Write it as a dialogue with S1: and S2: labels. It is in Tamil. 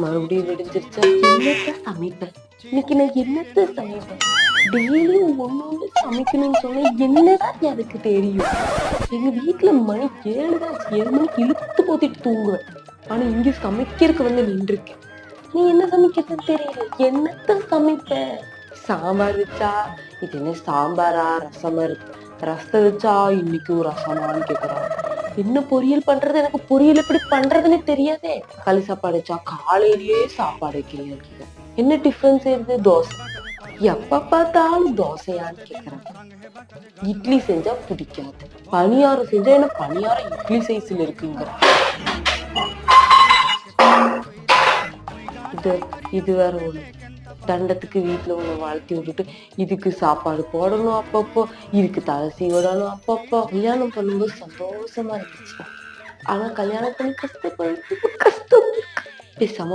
S1: மறுபடியும் விடிஞ்சிருச்சா? என்னத்த சமைப்பேன்? இன்னைக்கு நான் என்னத்த சமைப்பேன்? டெய்லியும் ஒண்ணு சமைக்கணும்னு சொன்னா என்னதான் எனக்கு தெரியும்? எங்க வீட்டுல மணி 7 தான். 7 மணிக்கு இழுத்து போத்திட்டு தூங்குவேன். ஆனா இங்க சமைக்கிறதுக்கு வந்து நின்றுருக்கேன். நீ என்ன சமைக்கிறதுன்னு தெரியல. என்னத்த சமைப்ப? சாம்பார் வச்சா இது என்ன சாம்பாரா ரசமா இருக்கு. ரசத்தை வச்சா இன்னைக்கு ரசமான்னு கேக்குறாங்க. என்ன பொரியல் பண்றது? எனக்கு பொரியல் எப்படி பண்றதுன்னு தெரியாதே. களி சாப்பாடு வச்சா காலையிலேயே சாப்பாடு வைக்கிறீங்க. என்ன டிஃபன் செய்யறது? தோசை. எப்ப பார்த்தாலும் தோசையான்னு கேக்குறாங்க. இட்லி செஞ்சா பிடிக்காது. பணியாரம் செஞ்சா என்ன பணியாரம் இட்லி சைஸ்ல இருக்குங்க. இது இது வேற ஒண்ணு. தண்டத்துக்கு வீட்டுல ஒண்ணு வளர்த்தி விட்டுட்டு இதுக்கு சாப்பாடு போடணும் அப்பப்போ, இதுக்கு தலை சீவிடணும் அப்பப்போ. கல்யாணம் பண்ணும்போது சந்தோஷமா இருந்துச்சு. ஆனா கல்யாணம் பண்ணி கஷ்டப்பட்டு கஷ்டம் பேசாம